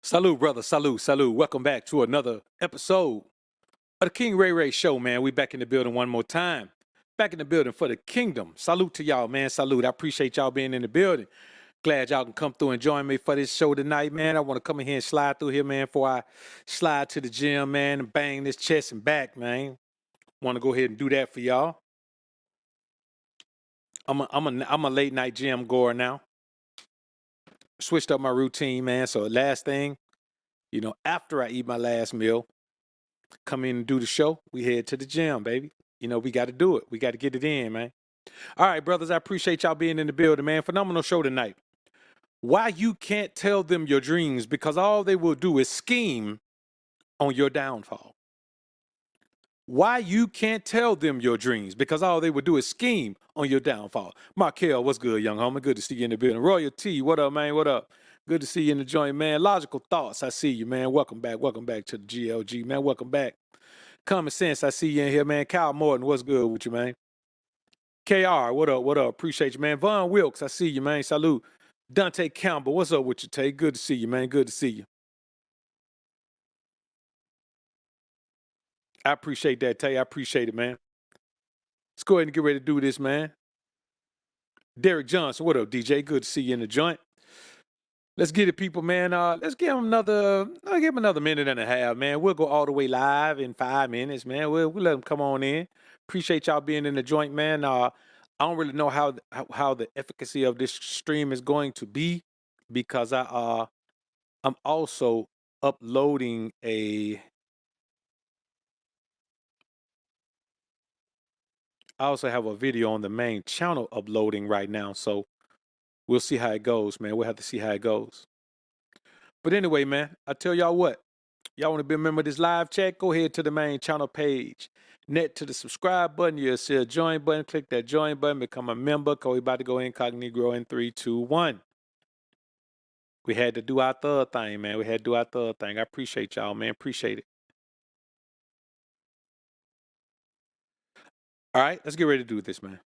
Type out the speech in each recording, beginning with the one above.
Salute, brother. Salute, salute. Welcome back to another episode of the King Ray Ray Show, man. We back in the building one more time. Back in the building for the kingdom. Salute to y'all, man. Salute. I appreciate y'all being in the building. Glad y'all can come through and join me for this show tonight, man. I want to come in here and slide through here, man, before I slide to the gym, man, and bang this chest and back, man. Want to go ahead and do that for y'all. I'm a late night gym goer now. Switched up my routine, man. So last thing, after I eat my last meal, come in and do the show. We head to the gym, baby. We got to do it. We got to get it in, man. All right, brothers, I appreciate y'all being in the building, man. Phenomenal show tonight. Why you can't tell them your dreams, because all they will do is scheme on your downfall. Why you can't tell them your dreams, because all they will do is scheme on your downfall. Markel, what's good, young homie? Good to see you in the building. Royal T, what up, man? What up? Good to see you in the joint, man. Logical Thoughts, I see you, man. Welcome back to the GLG, man. Welcome back. Common Sense, I see you in here, man. Kyle Morton, what's good with you, man? KR, what up, what up? Appreciate you, man. Von Wilkes, I see you, man. Salute. Dante Campbell, what's up with you, Tay? Good to see you, man. Good to see you. I appreciate that, Tay. I appreciate it, man. Let's go ahead and get ready to do this, man. Derek Johnson, what up, DJ? Good to see you in the joint. Let's get it, people, man. Let's give him another minute and a half, man. We'll go all the way live in 5 minutes, man. We'll let them come on in. Appreciate y'all being in the joint, man. I don't really know how the efficacy of this stream is going to be, because I'm also uploading I also have a video on the main channel uploading right now, so we'll see how it goes, man. We'll have to see how it goes. But anyway, man, I tell y'all what. Y'all want to be a member of this live chat? Go ahead to the main channel page. Net to the subscribe button. You'll see a join button. Click that join button. Become a member. Cause we about to go incognito in 3, 2, 1. We had to do our third thing, man. We had to do our third thing. I appreciate y'all, man. Appreciate it. All right, let's get ready to do this, man.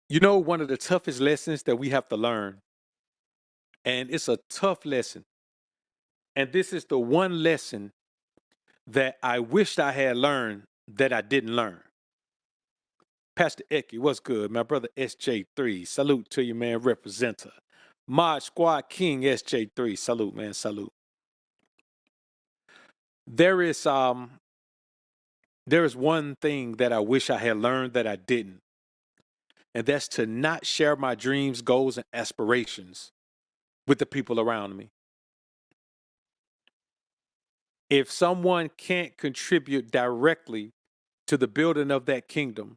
One of the toughest lessons that we have to learn, and it's a tough lesson, and this is the one lesson that I wished I had learned that I didn't learn. Pastor Ecky, what's good? My brother SJ3, salute to you, man. Representer. Mod Squad King SJ3, salute, man. Salute. There is one thing that I wish I had learned that I didn't, and that's to not share my dreams, goals, and aspirations with the people around me. If someone can't contribute directly to the building of that kingdom,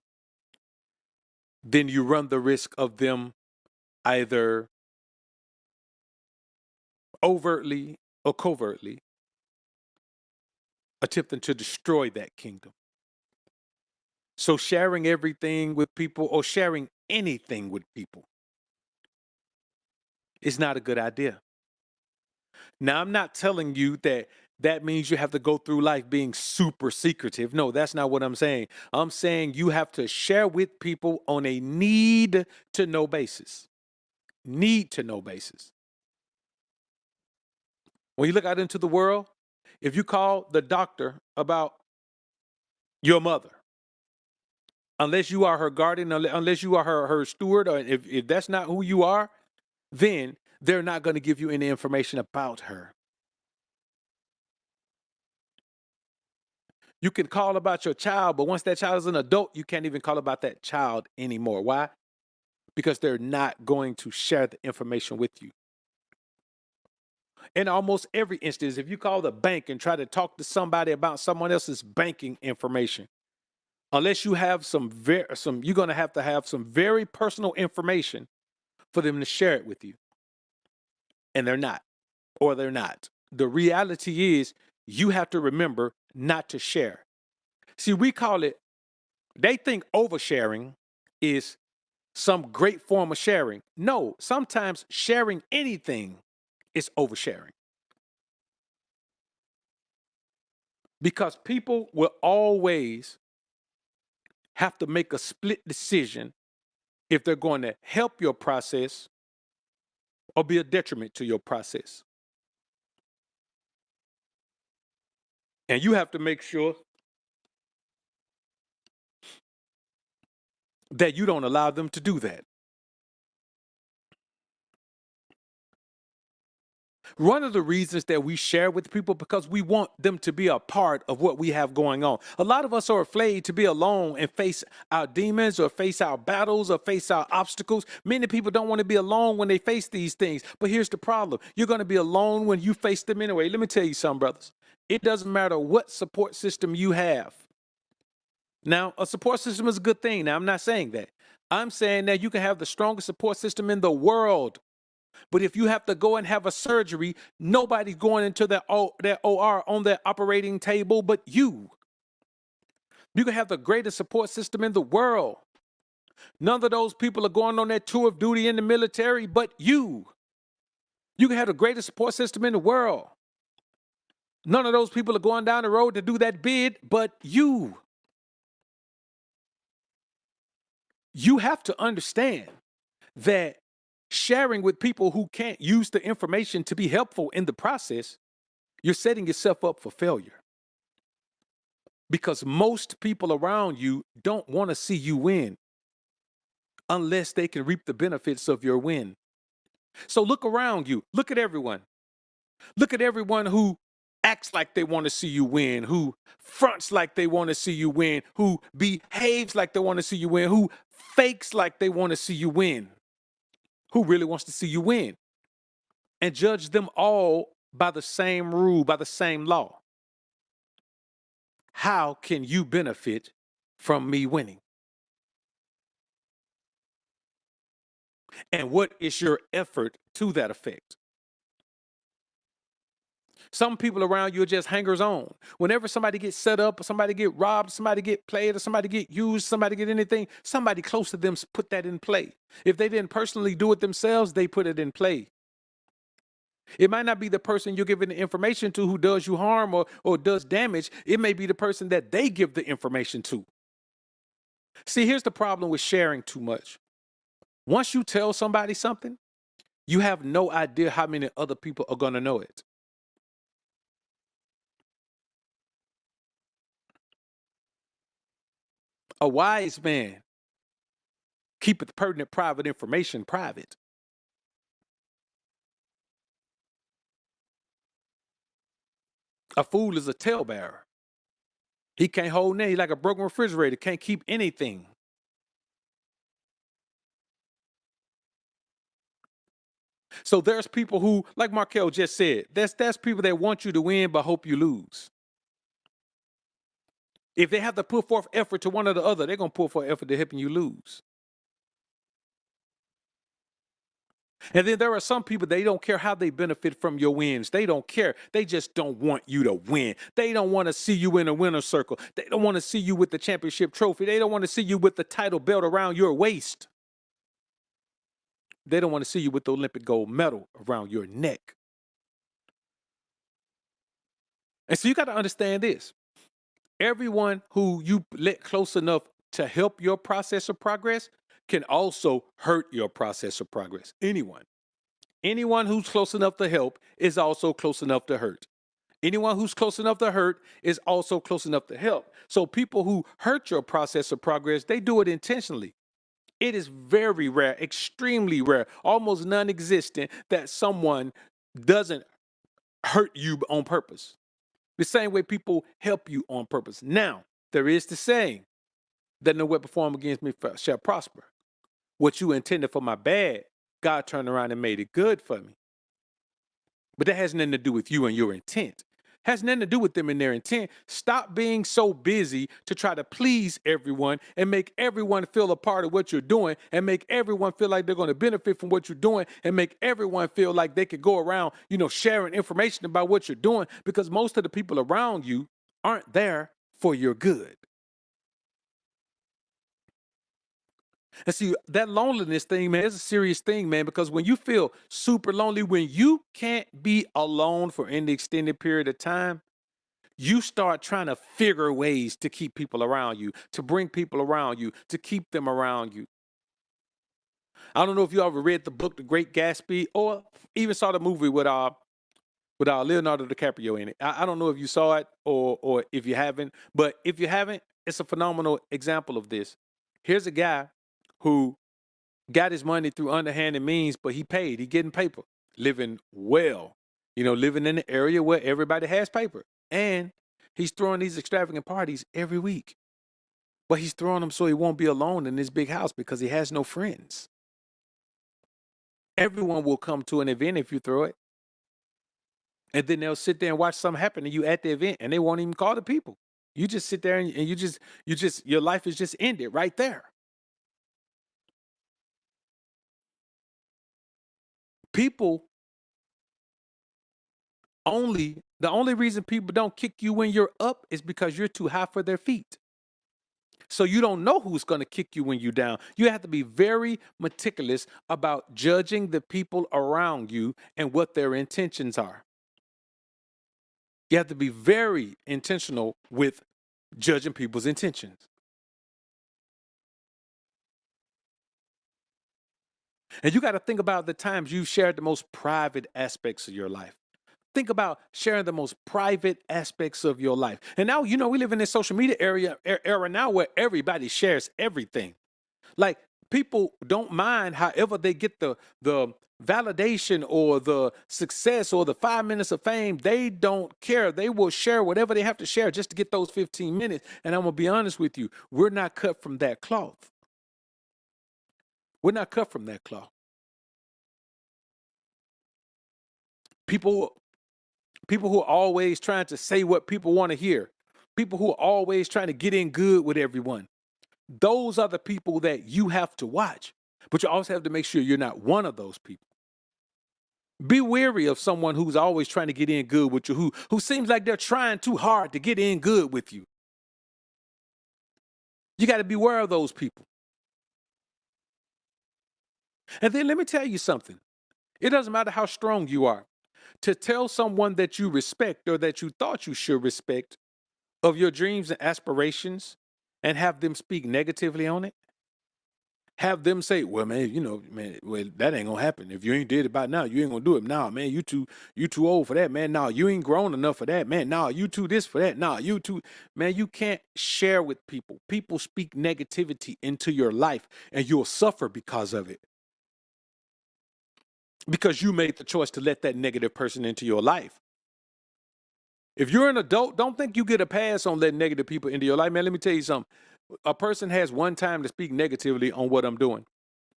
then you run the risk of them either overtly or covertly attempting to destroy that kingdom. So sharing everything with people, or sharing anything with people, is not a good idea. Now, I'm not telling you that means you have to go through life being super secretive. No, that's not what I'm saying. I'm saying you have to share with people on a need to know basis. Need to know basis. When you look out into the world, if you call the doctor about your mother, unless you are her guardian, unless you are her steward, or if that's not who you are, then they're not going to give you any information about her. You can call about your child, but once that child is an adult, you can't even call about that child anymore. Why? Because they're not going to share the information with you. In almost every instance, if you call the bank and try to talk to somebody about someone else's banking information, unless you have you're going to have some very personal information for them to share it with you. And they're not, or they're not. The reality is you have to remember not to share. See, they think oversharing is some great form of sharing. No, sometimes sharing anything is oversharing. Because people will always have to make a split decision if they're going to help your process or be a detriment to your process. And you have to make sure that you don't allow them to do that. One of the reasons that we share with people because we want them to be a part of what we have going on. A lot of us are afraid to be alone and face our demons or face our battles or face our obstacles. Many people don't want to be alone when they face these things. But here's the problem. You're going to be alone when you face them anyway. Let me tell you something, brothers. It doesn't matter what support system you have. Now, a support system is a good thing. Now, I'm not saying that. I'm saying that you can have the strongest support system in the world. But if you have to go and have a surgery, nobody's going into that OR on that operating table but you. You can have the greatest support system in the world. None of those people are going on that tour of duty in the military but you. You can have the greatest support system in the world. None of those people are going down the road to do that bid but you. You have to understand that sharing with people who can't use the information to be helpful in the process, you're setting yourself up for failure. Because most people around you don't want to see you win unless they can reap the benefits of your win. So look around you. Look at everyone. Look at everyone who acts like they want to see you win, who fronts like they want to see you win, who behaves like they want to see you win, who fakes like they want to see you win. Who really wants to see you win, and judge them all by the same rule, by the same law. How can you benefit from me winning? And what is your effort to that effect? Some people around you are just hangers on. Whenever somebody gets set up, or somebody get robbed, somebody get played, or somebody get used, somebody get anything, somebody close to them put that in play. If they didn't personally do it themselves, they put it in play. It might not be the person you're giving the information to who does you harm or does damage. It may be the person that they give the information to. See, here's the problem with sharing too much. Once you tell somebody something, you have no idea how many other people are going to know it. A wise man keepeth pertinent private information private. A fool is a talebearer. He can't hold nothing. He's like a broken refrigerator, can't keep anything. So there's people who, like Markel just said, that's people that want you to win but hope you lose. If they have to put forth effort to one or the other, they're going to put forth effort to helping you lose. And then there are some people, they don't care how they benefit from your wins. They don't care. They just don't want you to win. They don't want to see you in a winner's circle. They don't want to see you with the championship trophy. They don't want to see you with the title belt around your waist. They don't want to see you with the Olympic gold medal around your neck. And so you got to understand this. Everyone who you let close enough to help your process of progress can also hurt your process of progress. Anyone who's close enough to help is also close enough to hurt. Anyone who's close enough to hurt is also close enough to help. So people who hurt your process of progress, they do it intentionally. It is very rare, extremely rare, almost non-existent that someone doesn't hurt you on purpose. The same way people help you on purpose. Now, there is the saying that no weapon formed against me shall prosper. What you intended for my bad, God turned around and made it good for me. But that has nothing to do with you and your intent. Has nothing to do with them and their intent. Stop being so busy to try to please everyone and make everyone feel a part of what you're doing and make everyone feel like they're going to benefit from what you're doing and make everyone feel like they could go around, sharing information about what you're doing, because most of the people around you aren't there for your good. And see, that loneliness thing, man, is a serious thing, man, because when you feel super lonely, when you can't be alone for any extended period of time, you start trying to figure ways to keep people around you, to bring people around you, to keep them around you. I don't know if you ever read the book The Great Gatsby or even saw the movie with Leonardo DiCaprio in it. I don't know if you saw it or if you haven't, but if you haven't, it's a phenomenal example of this. Here's a guy who got his money through underhanded means, but he paid. He getting paper, living well, living in an area where everybody has paper. And he's throwing these extravagant parties every week. But he's throwing them so he won't be alone in this big house because he has no friends. Everyone will come to an event if you throw it. And then they'll sit there and watch something happen to you at the event and they won't even call the people. You just sit there and your life is just ended right there. People the only reason people don't kick you when you're up is because you're too high for their feet. So you don't know who's going to kick you when you're down. You have to be very meticulous about judging the people around you and what their intentions are. You have to be very intentional with judging people's intentions. And you got to think about the times you've shared the most private aspects of your life. Think about sharing the most private aspects of your life. And now, we live in this social media era now where everybody shares everything. Like, people don't mind however they get the validation or the success or the 5 minutes of fame. They don't care. They will share whatever they have to share just to get those 15 minutes. And I'm going to be honest with you, we're not cut from that cloth. We're not cut from that cloth. People who are always trying to say what people want to hear, people who are always trying to get in good with everyone. Those are the people that you have to watch, but you also have to make sure you're not one of those people. Be wary of someone who's always trying to get in good with you, who seems like they're trying too hard to get in good with you. You got to beware of those people. And then let me tell you something. It doesn't matter how strong you are. To tell someone that you respect or that you thought you should respect of your dreams and aspirations and have them speak negatively on it, have them say, well, man, that ain't gonna happen. If you ain't did it by now, you ain't gonna do it. Nah, man, you too old for that, man. Nah, you ain't grown enough for that, man. Nah, you too this for that. Nah, you too. Man, you can't share with people. People speak negativity into your life and you'll suffer because of it. Because you made the choice to let that negative person into your life. If you're an adult, don't think you get a pass on letting negative people into your life. Man, let me tell you something. A person has one time to speak negatively on what I'm doing.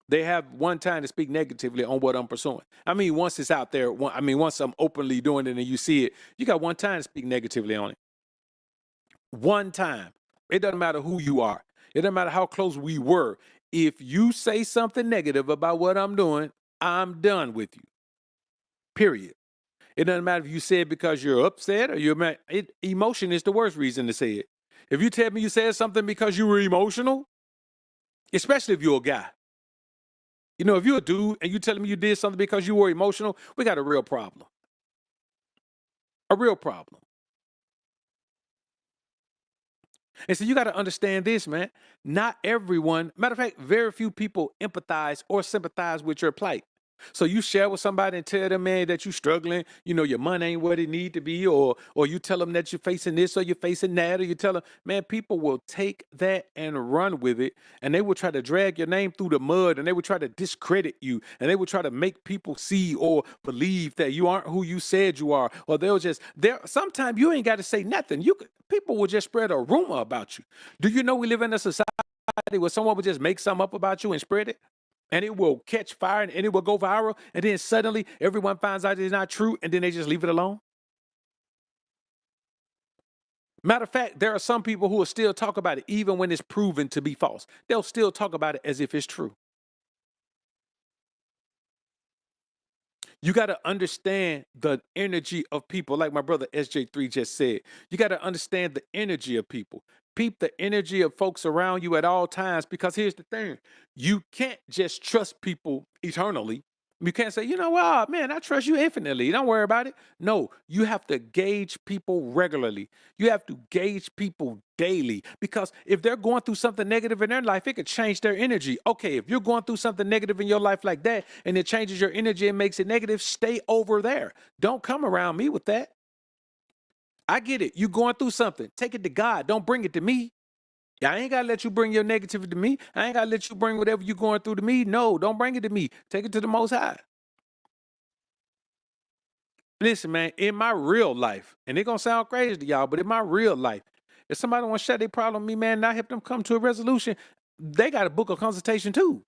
They have one time to speak negatively on what I'm pursuing. I mean, once it's out there, once I'm openly doing it and you see it, you got one time to speak negatively on it. One time. It doesn't matter who you are. It doesn't matter how close we were. If you say something negative about what I'm doing, I'm done with you. Period. It doesn't matter if you say it because you're upset or you're mad. Emotion is the worst reason to say it. If you tell me you said something because you were emotional, especially if you're a guy. If you're a dude and you telling me you did something because you were emotional, we got a real problem. A real problem. And so you got to understand this, man. Not everyone, matter of fact, very few people empathize or sympathize with your plight. So you share with somebody and tell them, man, that you're struggling, your money ain't what it need to be, or you tell them that you're facing this or you're facing that, or you tell them, man, people will take that and run with it, and they will try to drag your name through the mud, and they will try to discredit you, and they will try to make people see or believe that you aren't who you said you are, or sometimes you ain't got to say nothing. People will just spread a rumor about you. Do you know we live in a society where someone would just make something up about you and spread it? And it will catch fire and it will go viral. And then suddenly everyone finds out it's not true and then they just leave it alone. Matter of fact, there are some people who will still talk about it even when it's proven to be false. They'll still talk about it as if it's true. You got to understand the energy of people, like my brother SJ3 just said. You got to understand the energy of people. Peep the energy of folks around you at all times, because here's the thing. You can't just trust people eternally. You can't say, you know what, man, I trust you infinitely. Don't worry about it. No, you have to gauge people regularly. You have to gauge people daily, because if they're going through something negative in their life, it could change their energy. Okay, if you're going through something negative in your life like that and it changes your energy and makes it negative, stay over there. Don't come around me with that. I get it. You going through something. Take it to God. Don't bring it to me. I ain't got to let you bring your negativity to me. I ain't got to let you bring whatever you're going through to me. No, don't bring it to me. Take it to the Most High. Listen, man, in my real life, and it's going to sound crazy to y'all, but in my real life, if somebody want to share their problem with me, man, and I help them come to a resolution, they got to book a consultation too.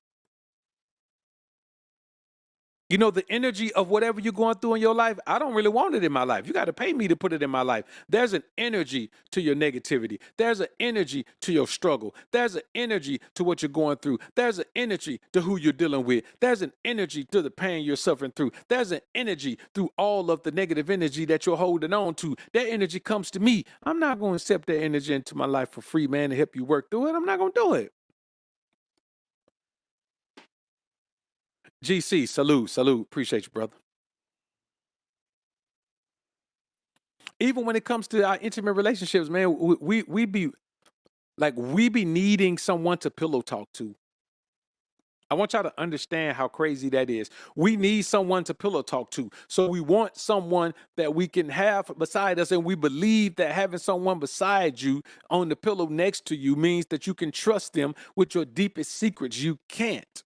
You know, the energy of whatever you're going through in your life, I don't really want it in my life. You got to pay me to put it in my life. There's an energy to your negativity. There's an energy to your struggle. There's an energy to what you're going through. There's an energy to who you're dealing with. There's an energy to the pain you're suffering through. There's an energy through all of the negative energy that you're holding on to. That energy comes to me. I'm not going to accept that energy into my life for free, man, to help you work through it. I'm not going to do it. GC, salute. Appreciate you, brother. Even when it comes to our intimate relationships, man, we be like, we be needing someone to pillow talk to. I want y'all to understand how crazy that is. We need someone to pillow talk to. So we want someone that we can have beside us, and we believe that having someone beside you on the pillow next to you means that you can trust them with your deepest secrets. You can't.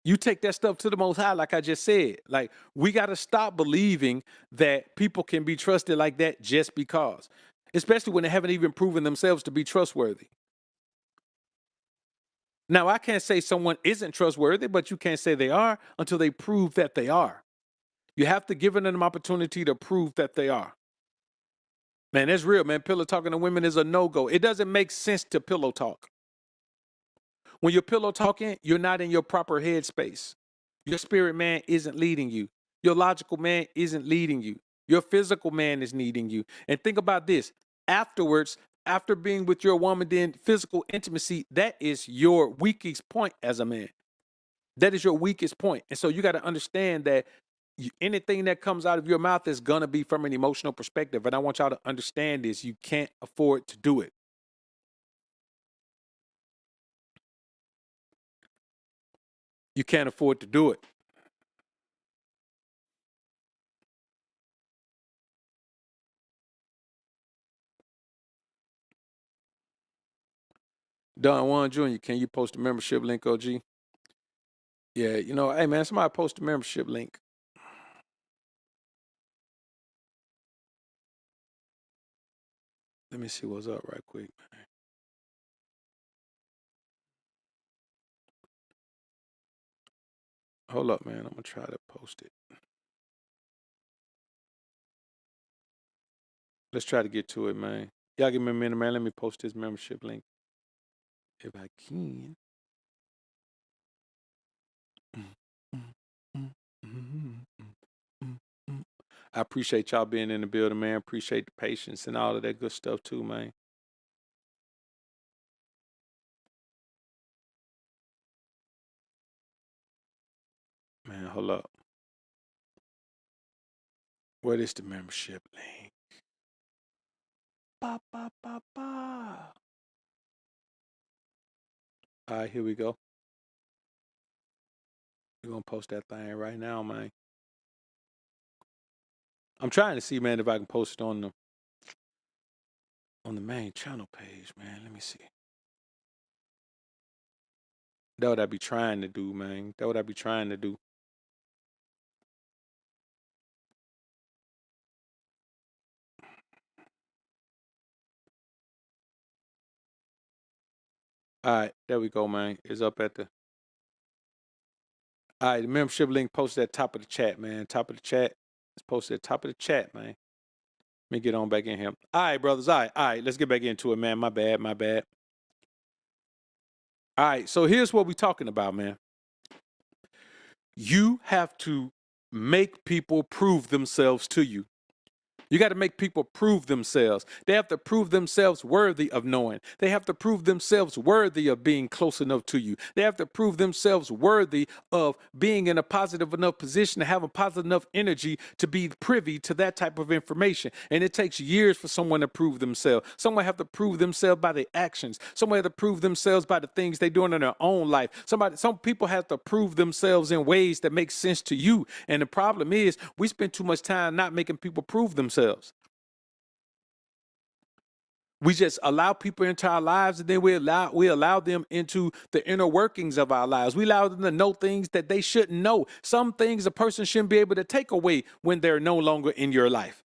You take that stuff to the Most High, like I just said. Like, we got to stop believing that people can be trusted like that just because, especially when they haven't even proven themselves to be trustworthy. Now, I can't say someone isn't trustworthy, but you can't say they are until they prove that they are. You have to give them an opportunity to prove that they are. Man, that's real, man. Pillow talking to women is a no-go. It doesn't make sense to pillow talk. When you're pillow talking, you're not in your proper headspace. Your spirit man isn't leading you. Your logical man isn't leading you. Your physical man is needing you. And think about this. Afterwards, after being with your woman, then physical intimacy, that is your weakest point as a man. That is your weakest point. And so you got to understand that anything that comes out of your mouth is going to be from an emotional perspective. And I want y'all to understand this. You can't afford to do it. You can't afford to do it. Don Juan Jr., can you post a membership link, OG? Yeah, you know, hey, man, somebody post a membership link. Let me see what's up right quick, man. Hold up, man. I'm going to try to post it. Let's try to get to it, man. Y'all give me a minute, man. Let me post this membership link if I can. I appreciate y'all being in the building, man. Appreciate the patience and all of that good stuff too, man. Man, hold up. What is the membership link? Ba, ba, ba, ba. All right, here we go. We're going to post that thing right now, man. I'm trying to see, man, if I can post it on the main channel page, man. Let me see. That what I be trying to do, man. That what I be trying to do. All right, there we go, man. It's up at the. All right, the membership link posted at the top of the chat, man. Top of the chat. It's posted at the top of the chat, man. Let me get on back in here. All right, brothers. All right. Let's get back into it, man. My bad. All right, so here's what we're talking about, man. You have to make people prove themselves to you. You got to make people prove themselves. They have to prove themselves worthy of knowing. They have to prove themselves worthy of being close enough to you. They have to prove themselves worthy of being in a positive enough position to have a positive enough energy to be privy to that type of information. And it takes years for someone to prove themselves. Someone have to prove themselves by their actions. Someone have to prove themselves by the things they're doing in their own life. Some people have to prove themselves in ways that make sense to you. And the problem is we spend too much time not making people prove themselves. We just allow people into our lives, and then we allow them into the inner workings of our lives. We allow them to know things that they shouldn't know. Some things a person shouldn't be able to take away when they're no longer in your life.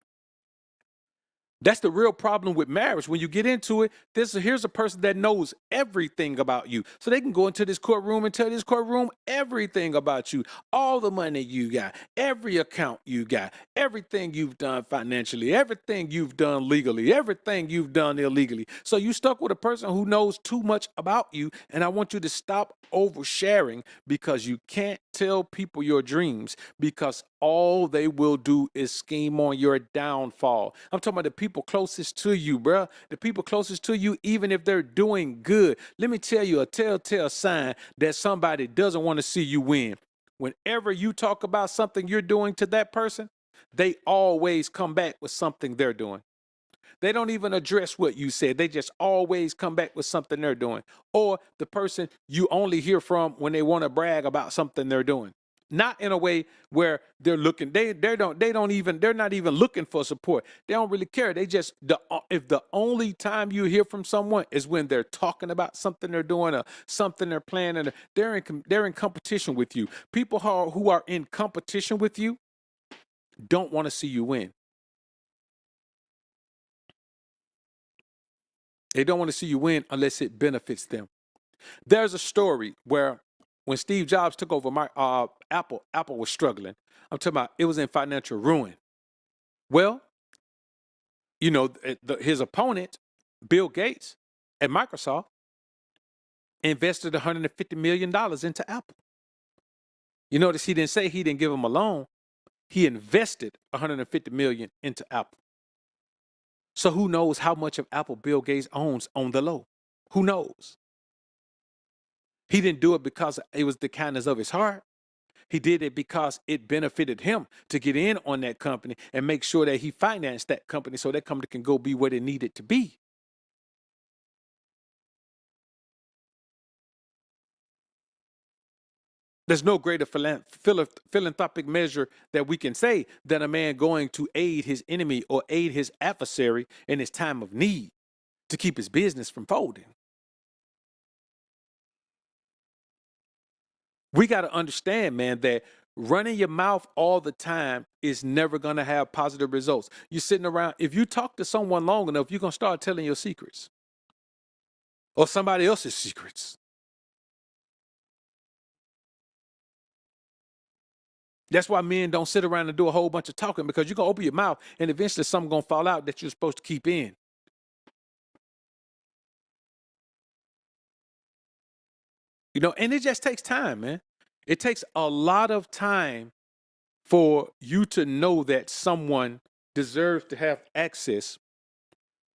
That's the real problem with marriage. When you get into it, here's a person that knows everything about you. So they can go into this courtroom and tell this courtroom everything about you, all the money you got, every account you got, everything you've done financially, everything you've done legally, everything you've done illegally. So you stuck with a person who knows too much about you. And I want you to stop oversharing, because you can't tell people your dreams, because all they will do is scheme on your downfall. I'm talking about the people closest to you, bruh. The people closest to you, even if they're doing good. Let me tell you a telltale sign that somebody doesn't want to see you win. Whenever you talk about something you're doing to that person, they always come back with something they're doing. They don't even address what you said. They just always come back with something they're doing. Or the person you only hear from when they want to brag about something they're doing. Not in a way where they're looking, they're not even looking for support. They don't really care. If the only time you hear from someone is when they're talking about something they're doing or something they're planning, they're in competition with you. People who are in competition with you don't want to see you win. They don't want to see you win unless it benefits them. There's a story where when Steve Jobs took over Apple was struggling. I'm talking about it was in financial ruin. Well, his opponent, Bill Gates at Microsoft, invested $150 million into Apple. You notice he didn't say he didn't give him a loan. He invested $150 million into Apple. So who knows how much of Apple Bill Gates owns on the low? Who knows? He didn't do it because it was the kindness of his heart. He did it because it benefited him to get in on that company and make sure that he financed that company so that company can go be what it needed to be. There's no greater philanthropic measure that we can say than a man going to aid his enemy or aid his adversary in his time of need to keep his business from folding. We got to understand, man, that running your mouth all the time is never going to have positive results. You're sitting around, if you talk to someone long enough, you're going to start telling your secrets or somebody else's secrets. That's why men don't sit around and do a whole bunch of talking, because you're going to open your mouth and eventually something's going to fall out that you're supposed to keep in. And it just takes time, man. It takes a lot of time for you to know that someone deserves to have access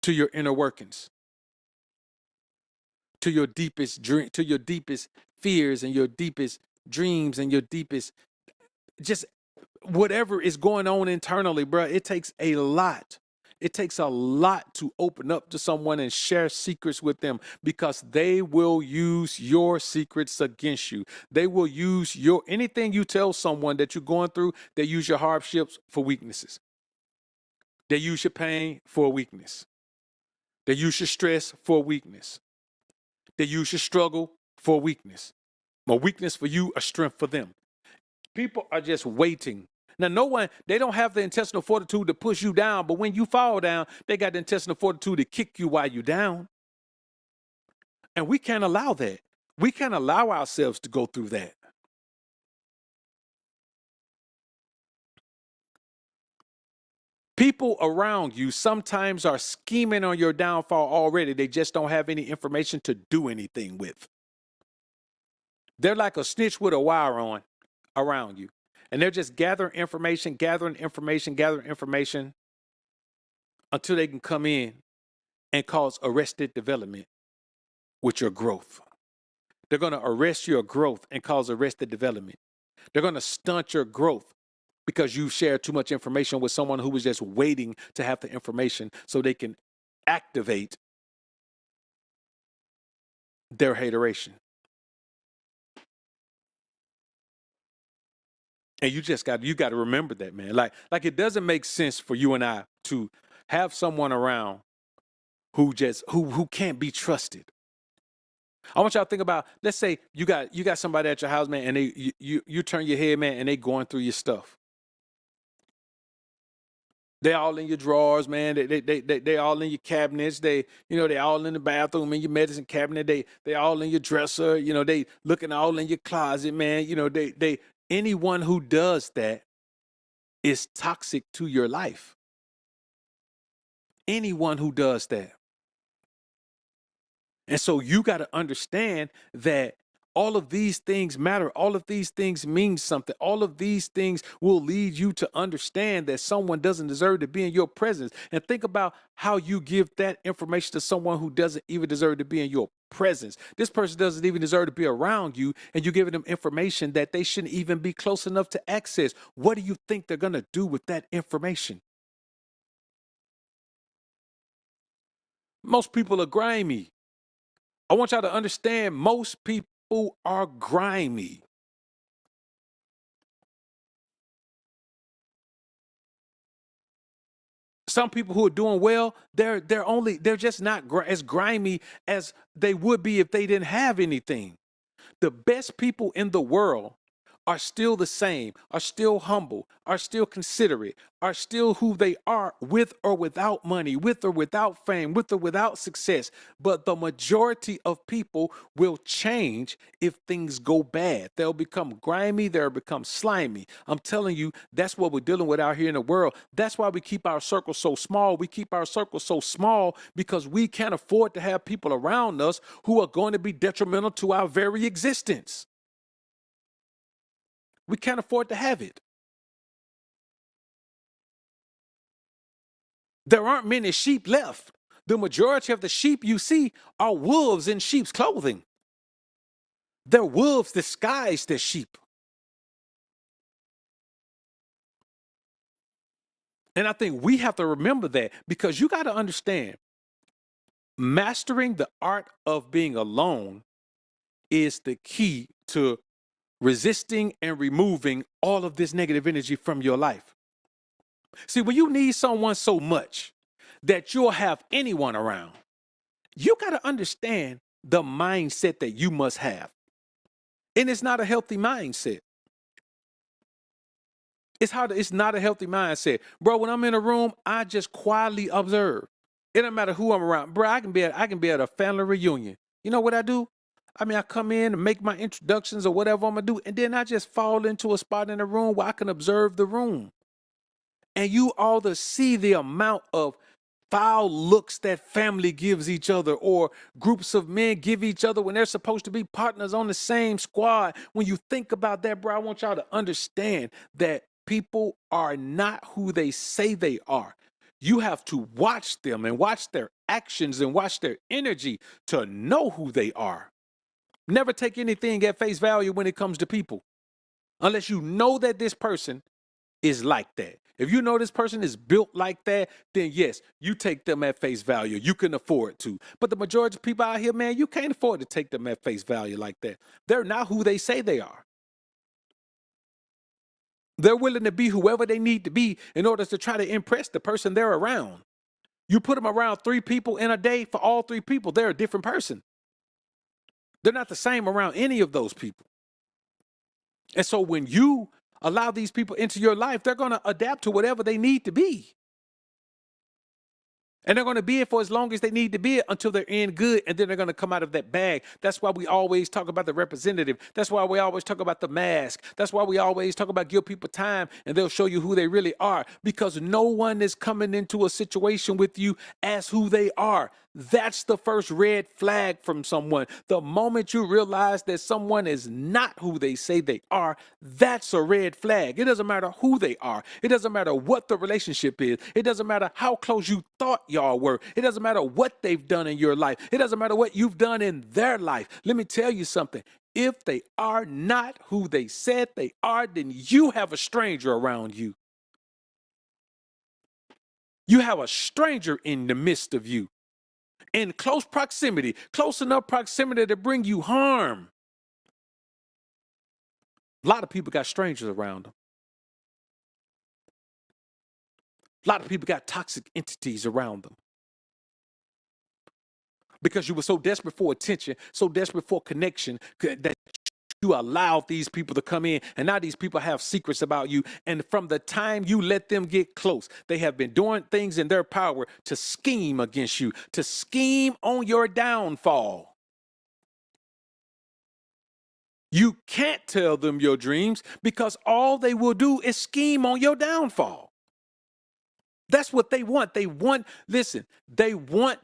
to your inner workings, to your deepest dream, to your deepest fears and your deepest dreams and your deepest, just whatever is going on internally, bro. It takes a lot. It takes a lot to open up to someone and share secrets with them, because they will use your secrets against you. They will use anything you tell someone that you're going through. They use your hardships for weaknesses. They use your pain for weakness. They use your stress for weakness. They use your struggle for weakness. A weakness for you, a strength for them. People are just waiting. Now, they don't have the intestinal fortitude to push you down, but when you fall down, they got the intestinal fortitude to kick you while you're down. And we can't allow that. We can't allow ourselves to go through that. People around you sometimes are scheming on your downfall already. They just don't have any information to do anything with. They're like a snitch with a wire on around you. And they're just gathering information. until they can come in and cause arrested development with your growth. They're going to arrest your growth and cause arrested development. They're going to stunt your growth because you've shared too much information with someone who was just waiting to have the information so they can activate their hateration. And you got to remember that, man. Like it doesn't make sense for you and I to have someone around who can't be trusted. I want y'all to think about, let's say you got somebody at your house, man, and you turn your head, man, and they going through your stuff. They all in your drawers, man. They all in your cabinets. They all in the bathroom, in your medicine cabinet. They all in your dresser. They looking all in your closet, man. They anyone who does that is toxic to your life. Anyone who does that. And so you got to understand that all of these things matter. All of these things mean something. All of these things will lead you to understand that someone doesn't deserve to be in your presence. And think about how you give that information to someone who doesn't even deserve to be in your presence. This person doesn't even deserve to be around you, and you're giving them information that they shouldn't even be close enough to access. What do you think they're going to do with that information? Most people are grimy. I want y'all to understand, most people are grimy. Some people who are doing well, they're just not as grimy as they would be if they didn't have anything. The best people in the world are still the same, are still humble, are still considerate, are still who they are with or without money, with or without fame, with or without success. But the majority of people will change if things go bad. They'll become grimy, they'll become slimy. I'm telling you, that's what we're dealing with out here in the world. That's why we keep our circle so small. We keep our circle so small because we can't afford to have people around us who are going to be detrimental to our very existence. We can't afford to have it. There aren't many sheep left. The majority of the sheep you see are wolves in sheep's clothing. They're wolves disguised as sheep. And I think we have to remember that, because you got to understand, mastering the art of being alone is the key to resisting and removing all of this negative energy from your life. See, when you need someone so much that you'll have anyone around, you got to understand the mindset that you must have. And it's not a healthy mindset. It's not a healthy mindset. Bro, when I'm in a room, I just quietly observe. It don't matter who I'm around. Bro, I can be at a family reunion. You know what I do? I come in and make my introductions or whatever I'm going to do, and then I just fall into a spot in the room where I can observe the room. And you all to see the amount of foul looks that family gives each other, or groups of men give each other when they're supposed to be partners on the same squad. When you think about that, bro, I want y'all to understand that people are not who they say they are. You have to watch them and watch their actions and watch their energy to know who they are. Never take anything at face value when it comes to people, unless you know that this person is like that. If you know this person is built like that, then yes, you take them at face value. You can afford to. But the majority of people out here, man, you can't afford to take them at face value like that. They're not who they say they are. They're willing to be whoever they need to be in order to try to impress the person they're around. You put them around 3 people in a day, for all 3 people, they're a different person. They're not the same around any of those people. And so when you allow these people into your life, they're going to adapt to whatever they need to be. And they're going to be it for as long as they need to be it until they're in good. And then they're going to come out of that bag. That's why we always talk about the representative. That's why we always talk about the mask. That's why we always talk about give people time and they'll show you who they really are, because no one is coming into a situation with you as who they are. That's the first red flag from someone. The moment you realize that someone is not who they say they are, that's a red flag. It doesn't matter who they are. It doesn't matter what the relationship is. It doesn't matter how close you thought y'all were. It doesn't matter what they've done in your life. It doesn't matter what you've done in their life. Let me tell you something. If they are not who they said they are, then you have a stranger around you. You have a stranger in the midst of you. In close proximity, close enough proximity to bring you harm. A lot of people got strangers around them. A lot of people got toxic entities around them. Because you were so desperate for attention, so desperate for connection, that you allowed these people to come in, and now these people have secrets about you. And from the time you let them get close, they have been doing things in their power to scheme against you, to scheme on your downfall. You can't tell them your dreams because all they will do is scheme on your downfall. That's what they want. They want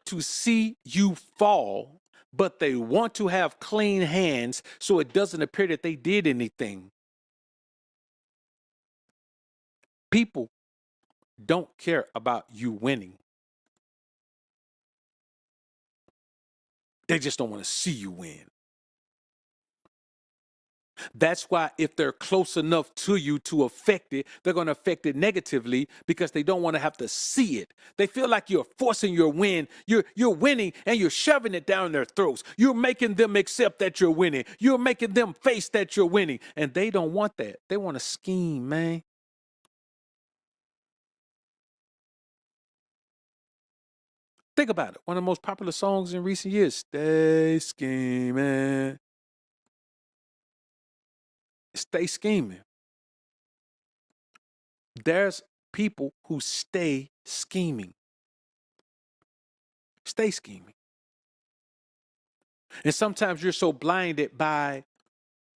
to see you fall, but they want to have clean hands so it doesn't appear that they did anything. People don't care about you winning. They just don't want to see you win. That's why if they're close enough to you to affect it, they're going to affect it negatively because they don't want to have to see it. They feel like you're forcing your win. You're winning and you're shoving it down their throats. You're making them accept that you're winning. You're making them face that you're winning. And they don't want that. They want to scheme, man. Think about it. One of the most popular songs in recent years, Stay Scheming. Stay scheming. There's people who stay scheming. Stay scheming. And sometimes you're so blinded by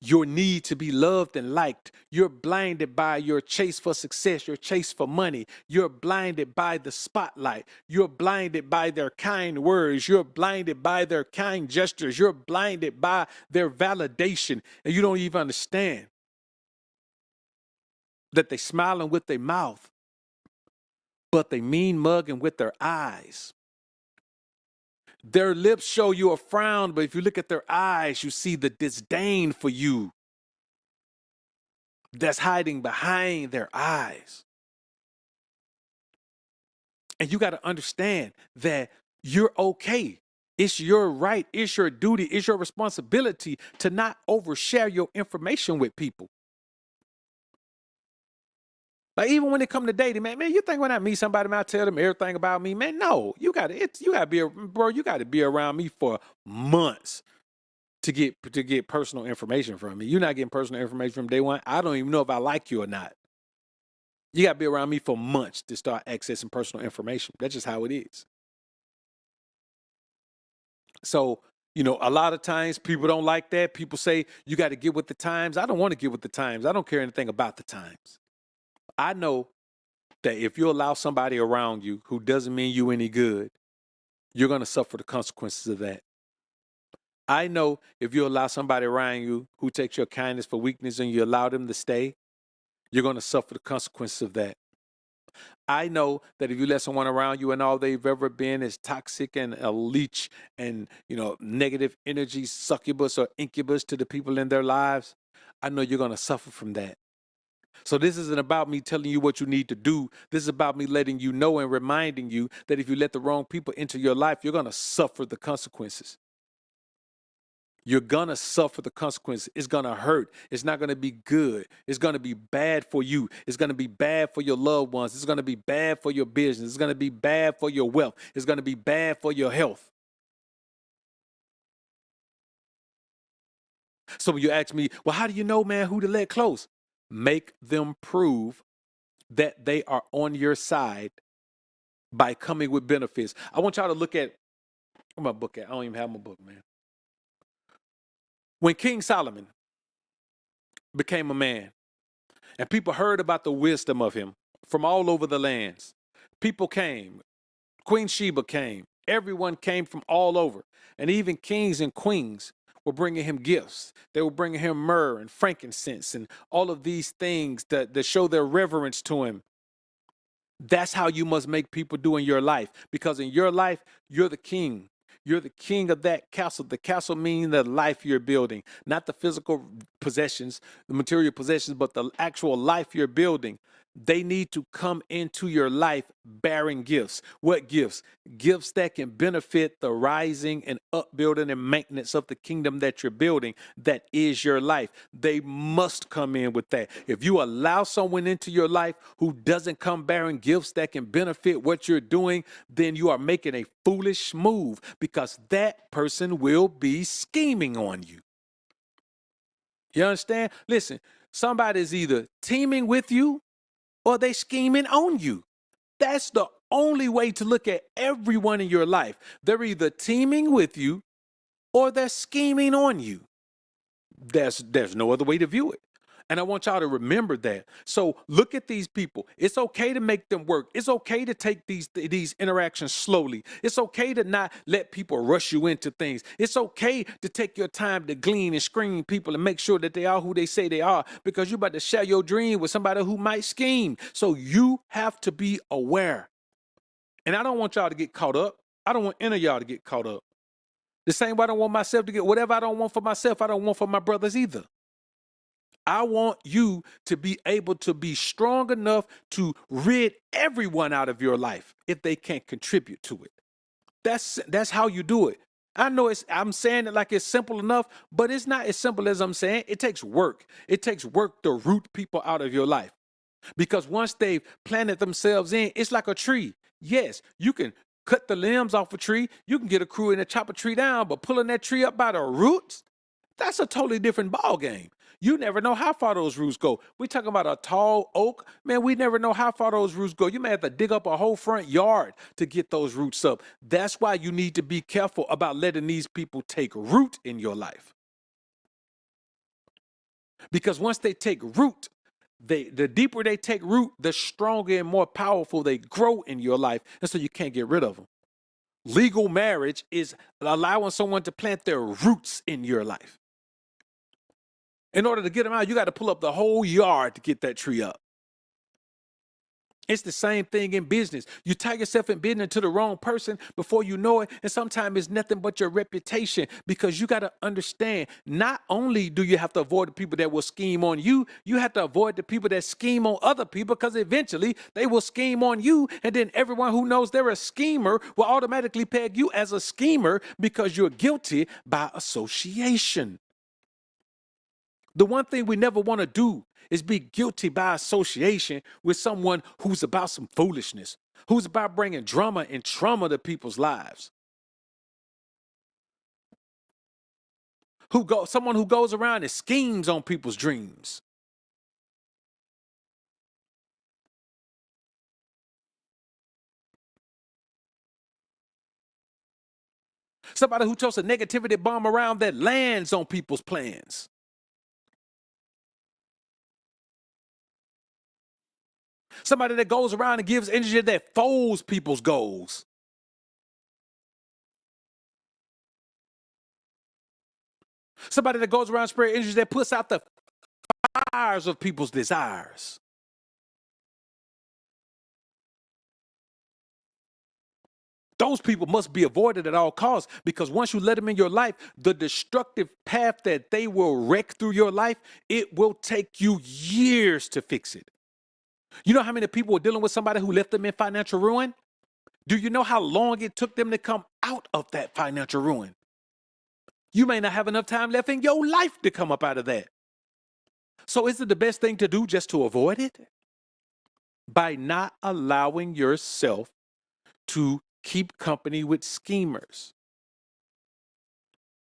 your need to be loved and liked. You're blinded by your chase for success, your chase for money. You're blinded by the spotlight. You're blinded by their kind words. You're blinded by their kind gestures. You're blinded by their validation. And you don't even understand that they smiling with their mouth, but they mean mugging with their eyes. Their lips show you a frown, but if you look at their eyes, you see the disdain for you that's hiding behind their eyes. And you got to understand that you're okay. It's your right, it's your duty, it's your responsibility to not overshare your information with people. Like even when it come to dating, man, you think when I meet somebody, man, I tell them everything about me, man? No, you gotta be around me for months to get personal information from me. You're not getting personal information from day one. I don't even know if I like you or not. You gotta be around me for months to start accessing personal information. That's just how it is. So, a lot of times people don't like that. People say you got to get with the times. I don't want to get with the times. I don't care anything about the times. I know that if you allow somebody around you who doesn't mean you any good, you're going to suffer the consequences of that. I know if you allow somebody around you who takes your kindness for weakness and you allow them to stay, you're going to suffer the consequences of that. I know that if you let someone around you and all they've ever been is toxic and a leech and, negative energy, succubus or incubus to the people in their lives, I know you're going to suffer from that. So this isn't about me telling you what you need to do. This is about me letting you know and reminding you that if you let the wrong people into your life, you're going to suffer the consequences. You're going to suffer the consequences. It's going to hurt. It's not going to be good. It's going to be bad for you. It's going to be bad for your loved ones. It's going to be bad for your business. It's going to be bad for your wealth. It's going to be bad for your health. So when you ask me, well, how do you know, man, who to let close? Make them prove that they are on your side by coming with benefits. I want y'all to look at where my book at. I don't even have my book, man. When King Solomon became a man and people heard about the wisdom of him from all over the lands, people came. Queen Sheba came. Everyone came from all over. And even kings and queens were bringing him gifts. They were bringing him myrrh and frankincense and all of these things that show their reverence to him. That's how you must make people do in your life. Because in your life, you're the king. You're the king of that castle. The castle means the life you're building, not the physical possessions, the material possessions, but the actual life you're building. They need to come into your life bearing gifts. What gifts? Gifts that can benefit the rising and upbuilding and maintenance of the kingdom that you're building. That is your life. They must come in with that. If you allow someone into your life who doesn't come bearing gifts that can benefit what you're doing, then you are making a foolish move, because that person will be scheming on you. You understand? Listen, somebody's either teaming with you or they scheming on you. That's the only way to look at everyone in your life. They're either teaming with you or they're scheming on you. There's no other way to view it. And I want y'all to remember that. So look at these people. It's okay to make them work. It's okay to take these interactions slowly. It's okay to not let people rush you into things. It's okay to take your time to glean and screen people and make sure that they are who they say they are, because you're about to share your dream with somebody who might scheme. So you have to be aware. And I don't want y'all to get caught up. I don't want any of y'all to get caught up. The same way I don't want myself to get whatever I don't want for myself, I don't want for my brothers either. I want you to be able to be strong enough to rid everyone out of your life if they can't contribute to it. That's how you do it. I know I'm saying it like it's simple enough, but it's not as simple as I'm saying. It takes work. It takes work to root people out of your life. Because once they've planted themselves in, it's like a tree. Yes, you can cut the limbs off a tree. You can get a crew in and chop a tree down, but pulling that tree up by the roots, that's a totally different ball game. You never know how far those roots go. We're talking about a tall oak. Man, we never know how far those roots go. You may have to dig up a whole front yard to get those roots up. That's why you need to be careful about letting these people take root in your life. Because once they take root, the deeper they take root, the stronger and more powerful they grow in your life. And so you can't get rid of them. Legal marriage is allowing someone to plant their roots in your life. In order to get them out, you got to pull up the whole yard to get that tree up. It's the same thing in business. You tie yourself in business to the wrong person before you know it, and sometimes it's nothing but your reputation, because you got to understand, not only do you have to avoid the people that will scheme on you, you have to avoid the people that scheme on other people, because eventually they will scheme on you, and then everyone who knows they're a schemer will automatically peg you as a schemer because you're guilty by association. The one thing we never want to do is be guilty by association with someone who's about some foolishness, who's about bringing drama and trauma to people's lives. Someone who goes around and schemes on people's dreams. Somebody who throws a negativity bomb around that lands on people's plans. Somebody that goes around and gives energy that folds people's goals. Somebody that goes around spreading energy that puts out the fires of people's desires. Those people must be avoided at all costs, because once you let them in your life, the destructive path that they will wreck through your life, it will take you years to fix it. You know how many people are dealing with somebody who left them in financial ruin? Do you know how long it took them to come out of that financial ruin? You may not have enough time left in your life to come up out of that. So is it the best thing to do just to avoid it? By not allowing yourself to keep company with schemers.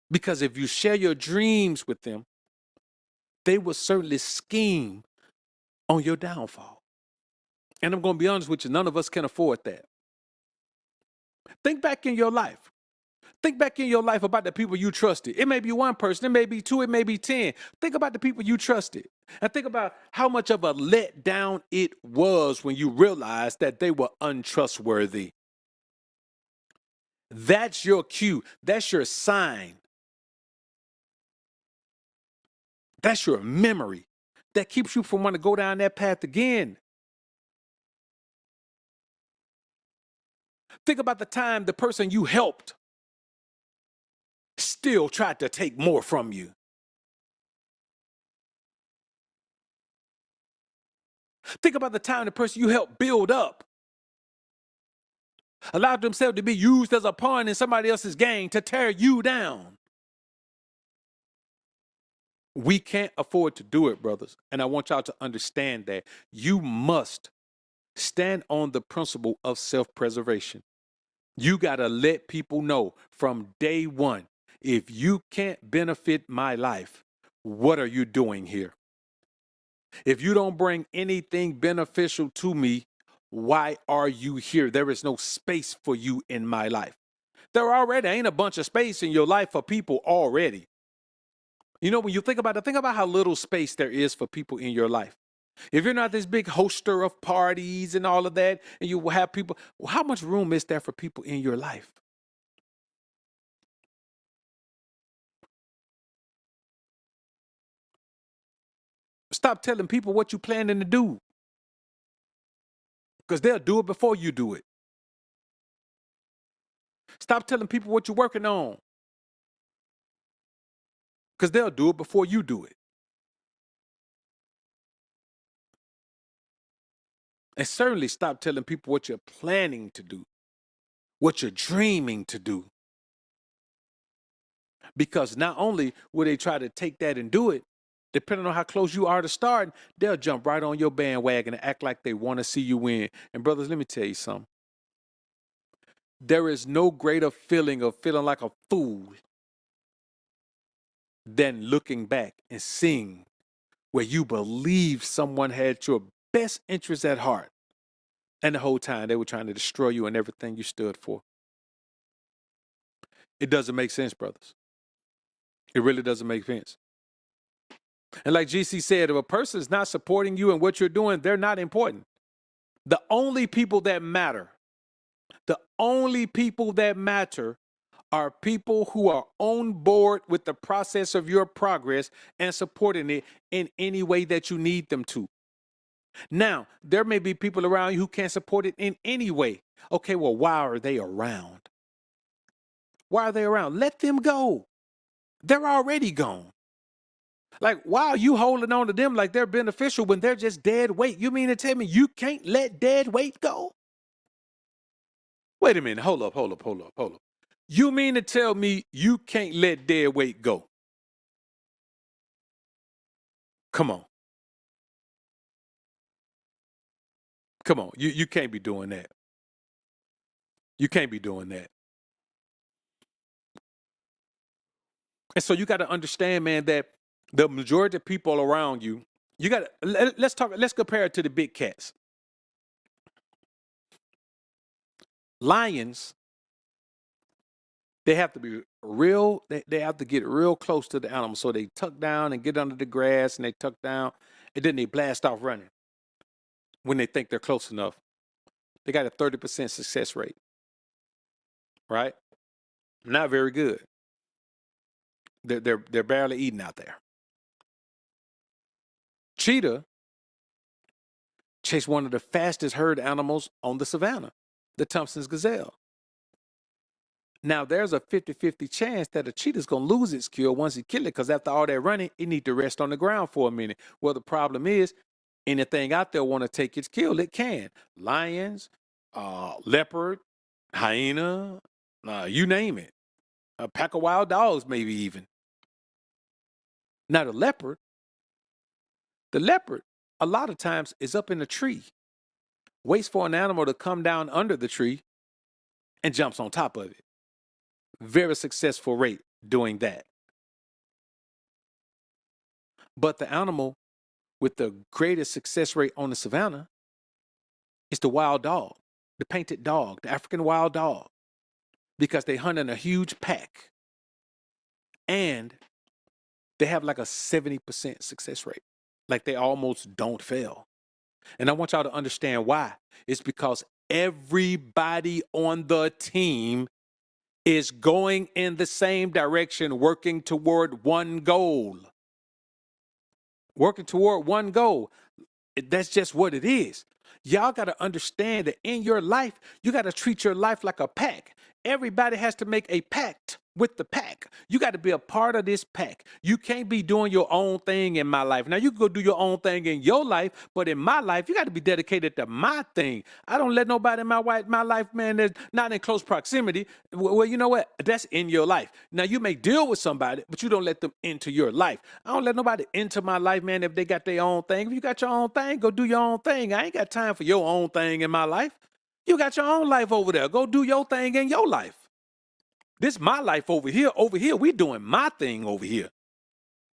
Because if you share your dreams with them, they will certainly scheme on your downfall. And I'm going to be honest with you, none of us can afford that. Think back in your life. Think back in your life about the people you trusted. It may be one person, it may be two, it may be 10. Think about the people you trusted. And think about how much of a letdown it was when you realized that they were untrustworthy. That's your cue. That's your sign. That's your memory that keeps you from wanting to go down that path again. Think about the time the person you helped still tried to take more from you. Think about the time the person you helped build up allowed themselves to be used as a pawn in somebody else's game to tear you down. We can't afford to do it, brothers. And I want y'all to understand that you must stand on the principle of self-preservation. You got to let people know from day one, if you can't benefit my life, what are you doing here? If you don't bring anything beneficial to me, why are you here? There is no space for you in my life. There already ain't a bunch of space in your life for people already. You know, when you think about it, think about how little space there is for people in your life. If you're not this big hoster of parties and all of that, and you will have people, well, how much room is there for people in your life? Stop telling people what you're planning to do, because they'll do it before you do it. Stop telling people what you're working on, because they'll do it before you do it. And certainly stop telling people what you're planning to do, what you're dreaming to do. Because not only will they try to take that and do it, depending on how close you are to starting, they'll jump right on your bandwagon and act like they want to see you win. And brothers, let me tell you something. There is no greater feeling of feeling like a fool than looking back and seeing where you believe someone had your best interests at heart. And the whole time they were trying to destroy you and everything you stood for. It doesn't make sense, brothers. It really doesn't make sense. And like GC said, if a person is not supporting you in what you're doing, they're not important. The only people that matter are people who are on board with the process of your progress and supporting it in any way that you need them to. Now, there may be people around you who can't support it in any way. Okay, well, why are they around? Why are they around? Let them go. They're already gone. Like, why are you holding on to them like they're beneficial when they're just dead weight? You mean to tell me you can't let dead weight go? Wait a minute. Hold up. You mean to tell me you can't let dead weight go? Come on. Come on. You can't be doing that. You can't be doing that. And so you got to understand, man, that the majority of people around you, let's compare it to the big cats. Lions, they have to be real, they have to get real close to the animal. So they tuck down and get under the grass and they tuck down and then they blast off running when they think they're close enough. They got a 30% success rate, right? Not very good. They're barely eating out there. Cheetah chased one of the fastest herd animals on the savannah, the Thompson's gazelle. Now, there's a 50-50 chance that a cheetah's going to lose its kill once he kills it, because after all that running, it needs to rest on the ground for a minute. Well, the problem is, anything out there want to take its kill, it can. Lions, leopard, hyena, you name it. A pack of wild dogs, maybe even. Now, the leopard, a lot of times is up in a tree, waits for an animal to come down under the tree and jumps on top of it. Very successful rate doing that. But the animal with the greatest success rate on the savannah is the wild dog, the painted dog, the African wild dog. because they hunt in a huge pack and they have like a 70% success rate. Like they almost don't fail. And I want y'all to understand why. It's because everybody on the team is going in the same direction, working toward one goal. Working toward one goal. That's just what it is. Y'all got to understand that in your life, you got to treat your life like a pack. Everybody has to make a pact with the pack. You got to be a part of this pack. You can't be doing your own thing in my life. Now, you can go do your own thing in your life, but in my life, you got to be dedicated to my thing. I don't let nobody in my life, man, that's not in close proximity. Well, you know what? That's in your life. Now, you may deal with somebody, but you don't let them into your life. I don't let nobody into my life, man, if they got their own thing. If you got your own thing, go do your own thing. I ain't got time for your own thing in my life. You got your own life over there. Go do your thing in your life. This my life over here. Over here, we doing my thing over here.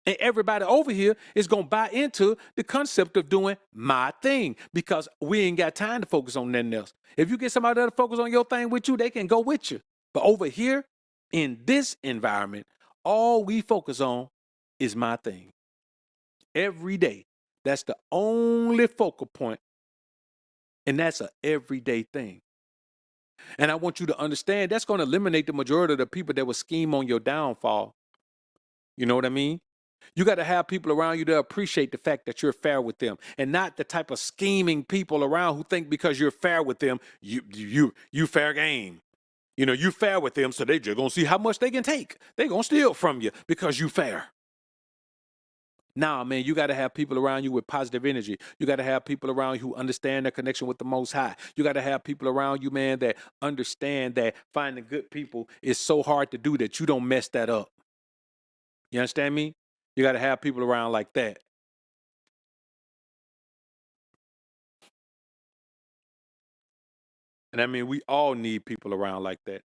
And everybody over here is going to buy into the concept of doing my thing because we ain't got time to focus on nothing else. If you get somebody to focus on your thing with you, they can go with you. But over here, in this environment, all we focus on is my thing. Every day. That's the only focal point. And that's an everyday thing. And I want you to understand that's going to eliminate the majority of the people that will scheme on your downfall. You know what I mean? You got to have people around you that appreciate the fact that you're fair with them and not the type of scheming people around who think because you're fair with them, you fair game. You know, you fair with them, so they just going to see how much they can take. They going to steal from you because you fair. Nah, man, you got to have people around you with positive energy. You got to have people around you who understand their connection with the Most High. You got to have people around you, man, that understand that finding good people is so hard to do that you don't mess that up. You understand me? You got to have people around like that. And I mean, we all need people around like that.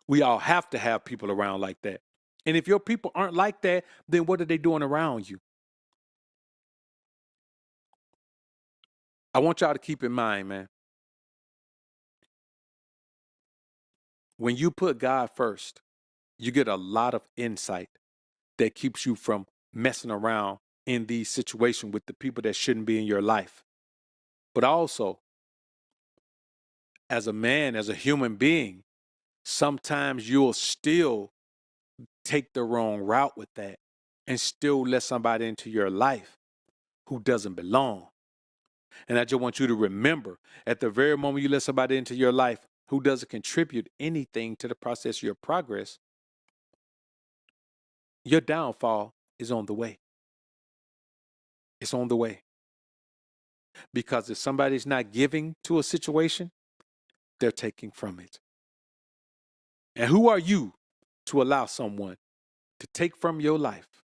We all have to have people around like that. And if your people aren't like that, then what are they doing around you? I want y'all to keep in mind, man, when you put God first, you get a lot of insight that keeps you from messing around in these situations with the people that shouldn't be in your life. But also, as a man, as a human being, sometimes you'll still take the wrong route with that and still let somebody into your life who doesn't belong. And I just want you to remember, at the very moment you let somebody into your life who doesn't contribute anything to the process of your progress, your downfall is on the way. It's on the way. Because if somebody's not giving to a situation, they're taking from it. And who are you to allow someone to take from your life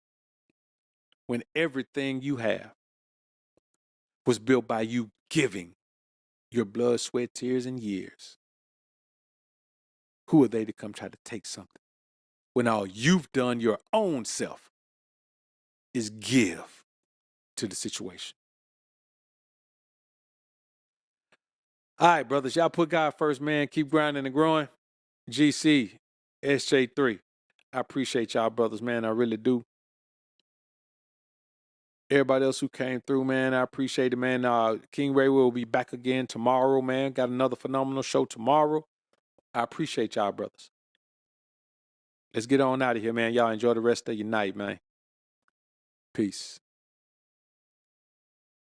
when everything you have was built by you giving your blood, sweat, tears, and years? Who are they to come try to take something when all you've done your own self is give to the situation? All right, brothers, y'all put God first, man. Keep grinding and growing. GC, SJ3. I appreciate y'all, brothers, man. I really do. Everybody else who came through, man, I appreciate it, man. King Ray will be back again tomorrow, man. Got another phenomenal show tomorrow. I appreciate y'all, brothers. Let's get on out of here, man. Y'all enjoy the rest of your night, man. Peace.